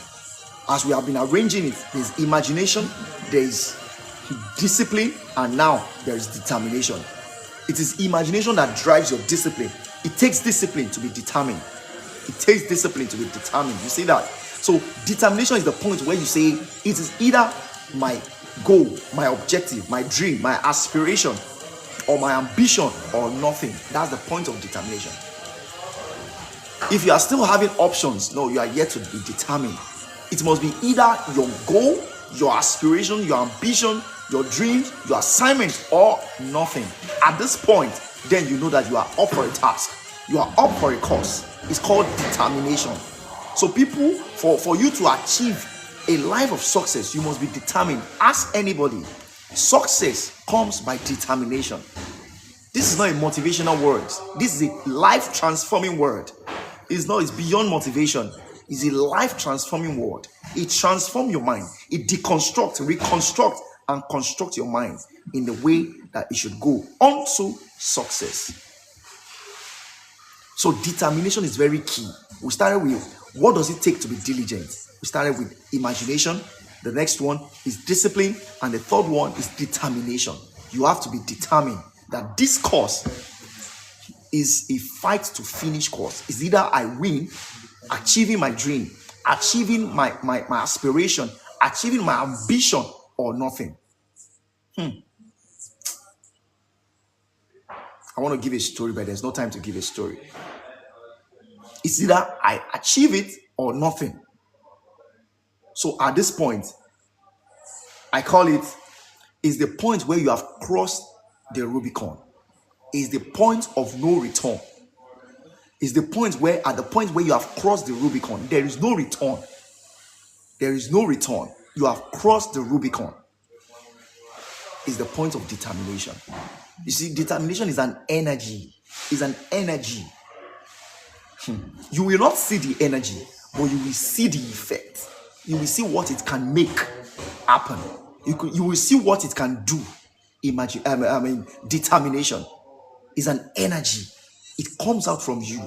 as we have been arranging it. There's imagination, there's discipline, and now there is determination. It is imagination that drives your discipline. It takes discipline to be determined. It takes discipline to be determined. You see that? So determination is the point where you say it is either my goal, my objective, my dream, my aspiration, or my ambition, or nothing. That's the point of determination. If you are still having options, no, you are yet to be determined. It must be either your goal, your aspiration, your ambition, your dreams, your assignment, or nothing. At this point, then you know that you are up for a task. You are up for a cause. It's called determination. So people, for you to achieve a life of success, you must be determined. Ask anybody. Success comes by determination. This is not a motivational word. This is a life transforming word. It's beyond motivation. It's a life transforming word. It transforms your mind. It deconstructs, reconstructs, and constructs your mind in the way that it should go onto success. So determination is very key. We started with what does it take to be diligent. We started with imagination. The next one is discipline, and the third one is determination. You have to be determined that this course is a fight to finish course. It's either I win, achieving my dream, achieving my aspiration, achieving my ambition, or nothing. I want to give a story, but there's no time to give a story. It's either I achieve it or nothing. So at this point, I call it is the point where you have crossed the Rubicon. Is the point of no return. Is the point where at the point where you have crossed the Rubicon, there is no return. There is no return. You have crossed the Rubicon. Is the point of determination. You see, determination is an energy. Is an energy. You will not see the energy, but you will see the effect. You will see what it can make happen. You will see what it can do. Determination is an energy. It comes out from you.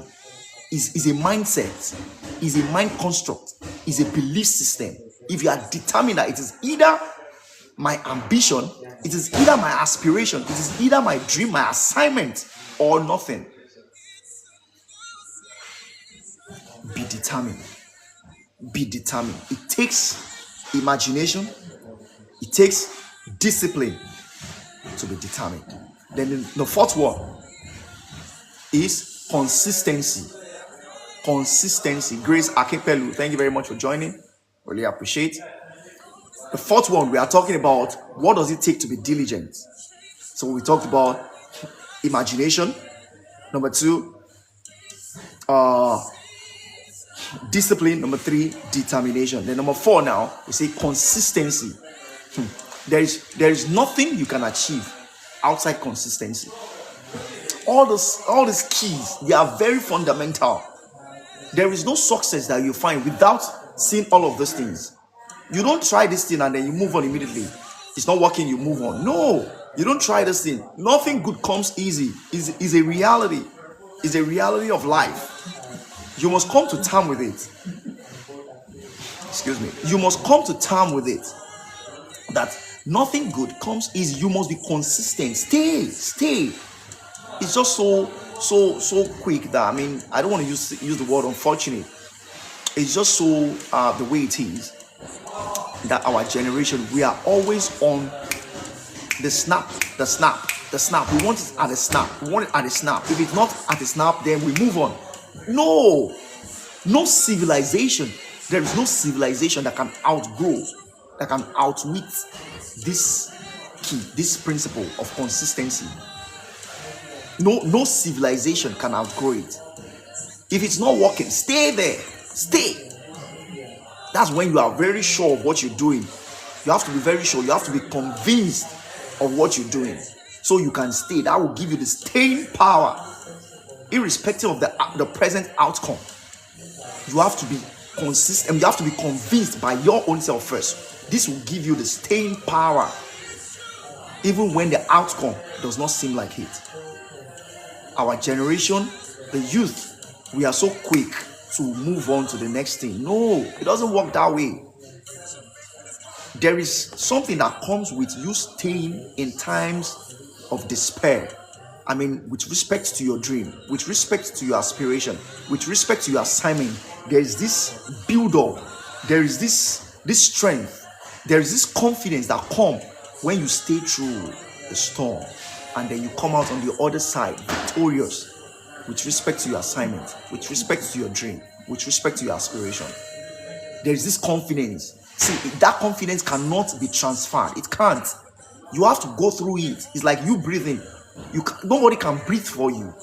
Is a mindset. Is a mind construct. Is a belief system. If you are determined that it is either my ambition, it is either my aspiration, it is either my dream, my assignment, or nothing. Be determined. Be determined. It takes imagination. It takes discipline to be determined. Then the fourth one is consistency. Consistency. Grace Akepelu, thank you very much for joining. Really appreciate. The fourth one, we are talking about what does it take to be diligent. So we talked about imagination. Number 2, discipline. Number 3, determination. Then number 4 now, we say consistency. There is nothing you can achieve outside consistency. All these keys, they are very fundamental. There is no success that you find without seeing all of those things. You don't try this thing and then you move on immediately. It's not working, you move on. No, you don't try this thing. Nothing good comes easy. Is a reality. It's a reality of life. You must come to terms with it. Excuse me. You must come to terms with it. That nothing good comes easy. You must be consistent. Stay. It's just so quick that I don't want to use the word unfortunate. It's just so the way it is that our generation, we are always on the snap. We want it at the snap. If it's not at the snap, then we move on. No civilization. There is no civilization that can outgrow, that can outwit this key, this principle of consistency. No civilization can outgrow it. If it's not working, stay there. Stay. That's when you are very sure of what you're doing. You have to be very sure. You have to be convinced of what you're doing so you can stay. That will give you the staying power, irrespective of the present outcome. You have to be consistent. You have to be convinced by your own self first. This will give you the staying power, even when the outcome does not seem like it. Our generation, the youth, we are so quick to move on to the next thing. No, it doesn't work that way. There is something that comes with you staying in times of despair. With respect to your dream, with respect to your aspiration, with respect to your assignment, there is this build-up, there is this strength, there is this confidence that comes when you stay through the storm, and then you come out on the other side victorious with respect to your assignment, with respect to your dream, with respect to your aspiration. There is this confidence. See, that confidence cannot be transferred. It can't. You have to go through it. It's like you breathing. Nobody can breathe for you.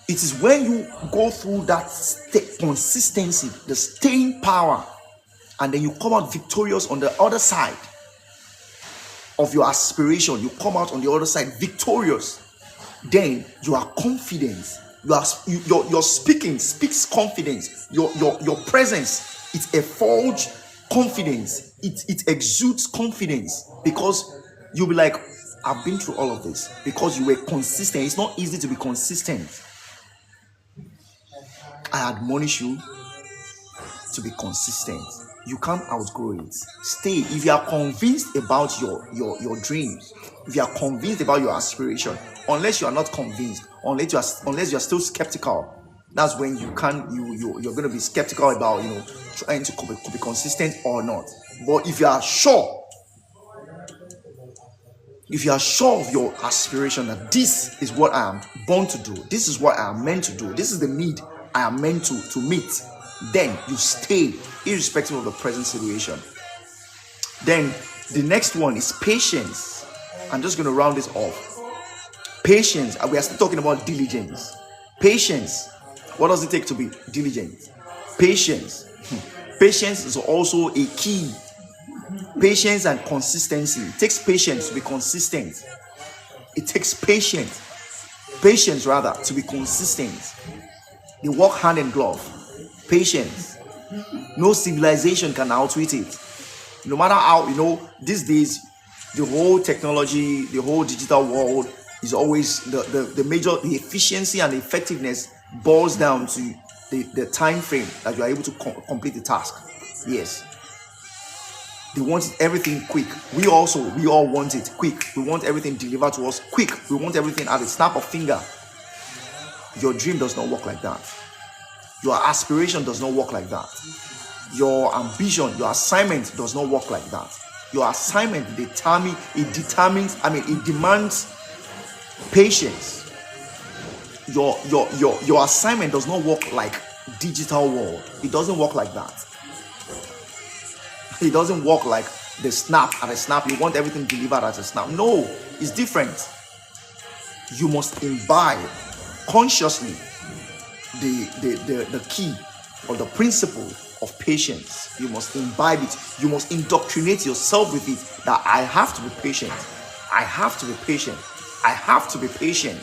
It is when you go through that consistency, the staying power, and then you come out victorious on the other side of your aspiration. You come out on the other side victorious. Then you are confident. Your speaking speaks confidence. Your presence, it's a forged confidence. It exudes confidence, because you'll be like, I've been through all of this, because you were consistent. It's not easy to be consistent. I admonish you to be consistent. You can't outgrow it. Stay. If you are convinced about your dreams, if you are convinced about your aspiration, unless you are not convinced, unless you are still skeptical, that's when you're going to be skeptical about trying to be consistent or not. But if you are sure if you are sure of your aspiration that this is what I am born to do, this is what I am meant to do, this is the need I am meant to meet, then you stay irrespective of the present situation. Then the next one is patience. I'm just going to round this off. Patience. We are still talking about diligence. Patience. What does it take to be diligent? Patience. Patience is also a key. Patience and consistency. It takes patience to be consistent. It takes patience to be consistent. They work hand in glove. Patience. No civilization can outwit it. No matter how, these days, the whole technology, the whole digital world is always the major, the efficiency and the effectiveness boils down to the time frame that you are able to complete the task. Yes. They want everything quick. We all want it quick. We want everything delivered to us quick. We want everything at the snap of finger. Your dream does not work like that. Your aspiration does not work like that. Your ambition, your assignment does not work like that. Your assignment it demands patience. Your assignment does not work like digital world. It doesn't work like that. It doesn't work like the snap at a snap. You want everything delivered at a snap. No, it's different. You must imbibe consciously the key or the principle of patience. You must imbibe it. You must indoctrinate yourself with it, that I have to be patient. I have to be patient. I have to be patient.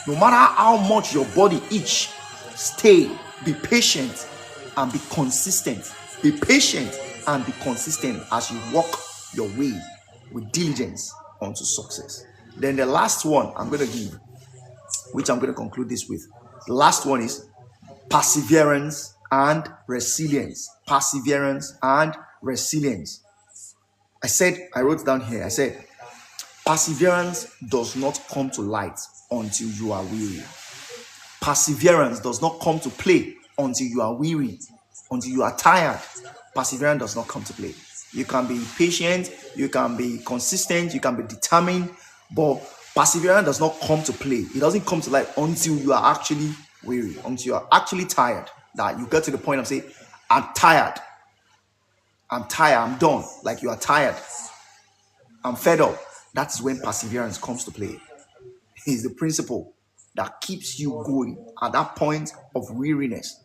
No matter how much your body itch, stay, be patient and be consistent. Be patient and be consistent as you walk your way with diligence onto success. Then the last one I'm going to give, which I'm going to conclude this with, the last one is perseverance and resilience. Perseverance and resilience. I wrote down here, I said, perseverance does not come to light until you are weary. Perseverance does not come to play until you are weary, until you are tired. Perseverance does not come to play. You can be patient, you can be consistent, you can be determined, but perseverance does not come to play. It doesn't come to light until you are actually weary, until you are actually tired. That you get to the point of saying, I'm tired, I'm done. Like you are tired, I'm fed up. That's when perseverance comes to play. It's the principle that keeps you going at that point of weariness,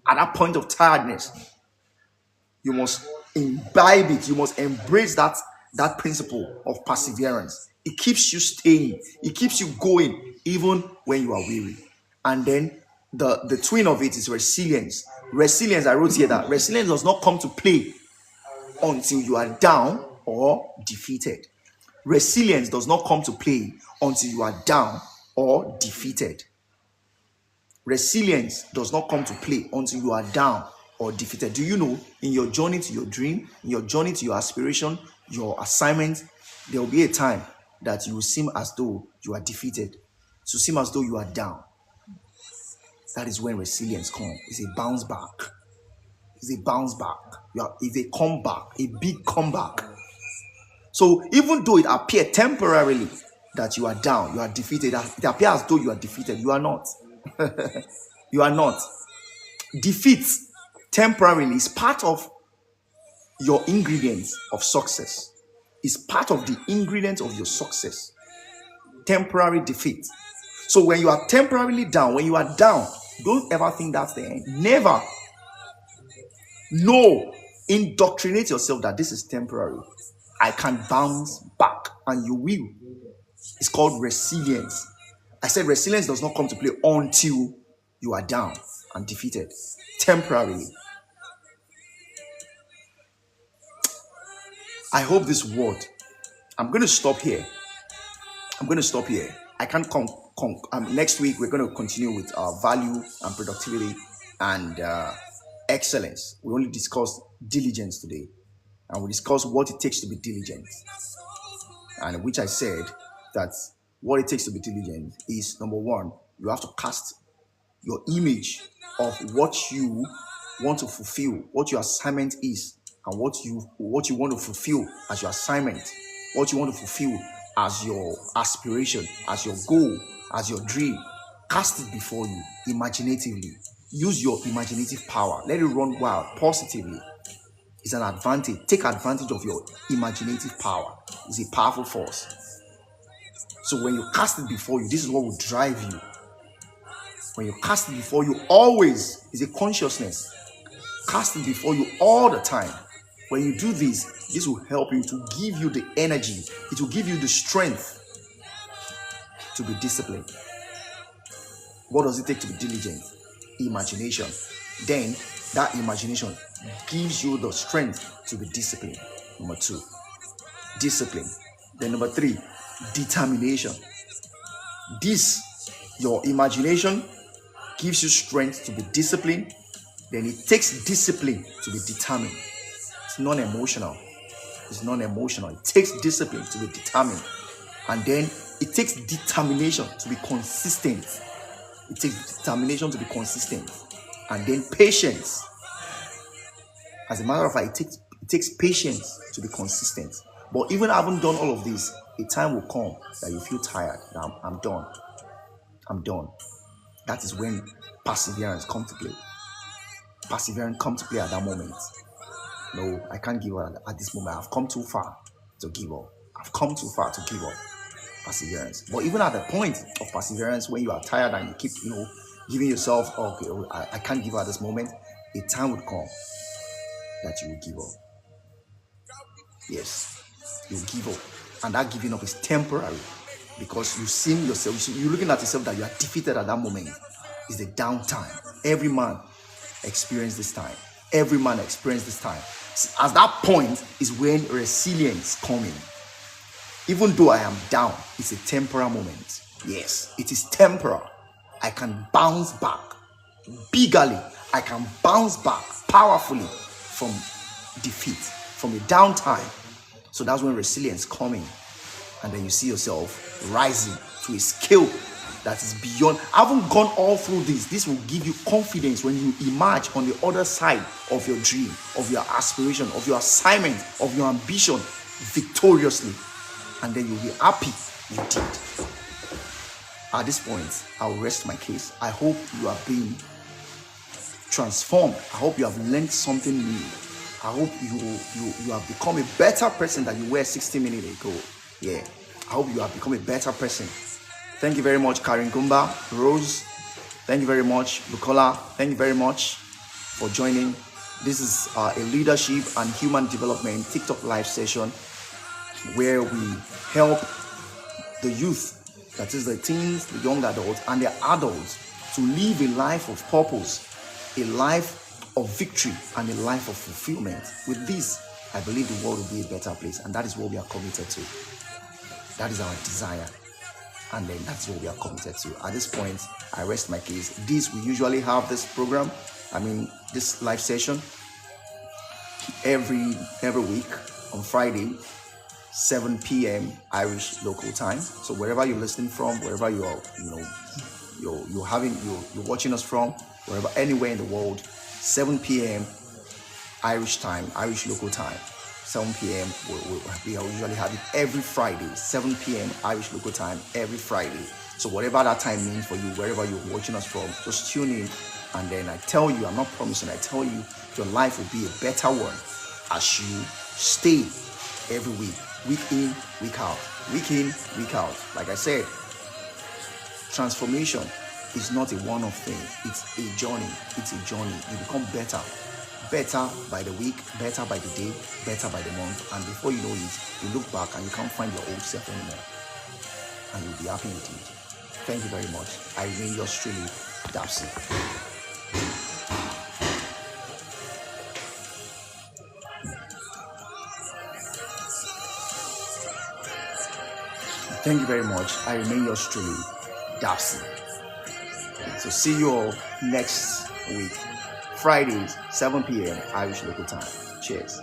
at that point of tiredness. You must imbibe it. You must embrace that principle of perseverance. It keeps you staying. It keeps you going even when you are weary. And then the twin of it is resilience. Resilience, I wrote here that resilience does not come to play until you are down or defeated. Resilience does not come to play until you are down or defeated. Resilience does not come to play until you are down or defeated. Do you know, in your journey to your dream, in your journey to your aspiration, your assignment, there will be a time that you will seem as though you are defeated. To seem as though you are down. That is when resilience comes. It's a bounce back. It's a bounce back. It's a comeback, a big comeback. So even though it appears temporarily that you are down, you are defeated, it appears as though you are defeated, you are not. You are not. Defeat temporarily is part of your ingredients of success. It's part of the ingredients of your success. Temporary defeat. So when you are temporarily down, when you are down, don't ever think that's the end. Never. No. Indoctrinate yourself that this is temporary. I can bounce back, and you will. It's called resilience. I said resilience does not come to play until you are down and defeated temporarily. I hope this word. I'm going to stop here. I can't next week we're going to continue with value and productivity and excellence. We only discussed diligence today, and we discussed what it takes to be diligent. And which I said that what it takes to be diligent is, number one, you have to cast your image of what you want to fulfill, what your assignment is, and what you want to fulfill as your assignment. what you want to fulfill as your aspiration, as your goal, as your dream, cast it before you imaginatively. Use your imaginative power. Let it run wild positively. It's an advantage. Take advantage of your imaginative power. It's a powerful force. So when you cast it before you, this is what will drive you. When you cast it before you, always is a consciousness. Cast it before you all the time. When you do this will help you to give you the energy. It will give you the strength to be disciplined. What does it take to be diligent? Imagination. Then that imagination gives you the strength to be disciplined. Number 2, discipline. Then number 3, determination. Your imagination gives you strength to be disciplined. Then it takes discipline to be determined. It's non-emotional. It takes discipline to be determined. And then it takes determination to be consistent. And then patience. As a matter of fact, it takes patience to be consistent. But even having done all of this, a time will come that you feel tired. I'm done. That is when perseverance comes to play. Perseverance comes to play at that moment. No, I can't give up at this moment. I've come too far to give up. Perseverance. But even at the point of perseverance, when you are tired and you keep, giving yourself, I can't give up at this moment, a time would come that you will give up. Yes, you'll give up. And that giving up is temporary because you've seen yourself, you're looking at yourself that you are defeated at that moment. It's the downtime. Every man experience this time. At that point is when resilience comes in. Even though I am down, it's a temporary moment. Yes, it is temporal. I can bounce back bigly. I can bounce back powerfully from defeat, from a downtime. So that's when resilience comes in. And then you see yourself rising to a scale that is beyond. I haven't gone all through this. This will give you confidence when you emerge on the other side of your dream, of your aspiration, of your assignment, of your ambition victoriously. And then you'll be happy you did. At this point, I'll rest my case. I hope you are being transformed. I hope you have learned something new. I hope you have become a better person than you were 60 minutes ago. Yeah, I hope you have become a better person. Thank you very much, Karin Kumba, Rose. Thank you very much, Bukola. Thank you very much for joining. This is a leadership and human development TikTok live session where we help the youth, that is the teens, the young adults, and the adults to live a life of purpose, a life of victory, and a life of fulfillment. With this, I believe the world will be a better place, and that is what we are committed to. That is our desire, and then that's what we are committed to. At this point, I rest my case. We usually have this program, this live session every week on Friday, 7 p.m. Irish local time. So wherever you're listening from, wherever you are, you're watching us from, wherever, anywhere in the world, 7 p.m. Irish time, Irish local time, 7 p.m. We usually have it every Friday, 7 p.m. Irish local time every Friday. So whatever that time means for you, wherever you're watching us from, just tune in. And then I tell you, I'm not promising, I tell you, your life will be a better one as you stay every week, week in, week out, week in, week out. Like I said, transformation is not a one-off thing. It's a journey. You become better by the week, better by the day, better by the month. And before you know it, you look back and you can't find your old self anymore. And you'll be happy with it. Thank you very much. I remain yours truly, Dapsy. Thank you very much. I remain yours truly, Dapsy. So see you all next week, Fridays, 7 p.m. Irish local time. Cheers.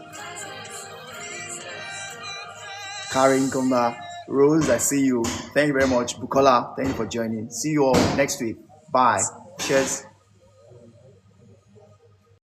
Karin Kumba, Rose, I see you. Thank you very much. Bukola, thank you for joining. See you all next week. Bye. Cheers.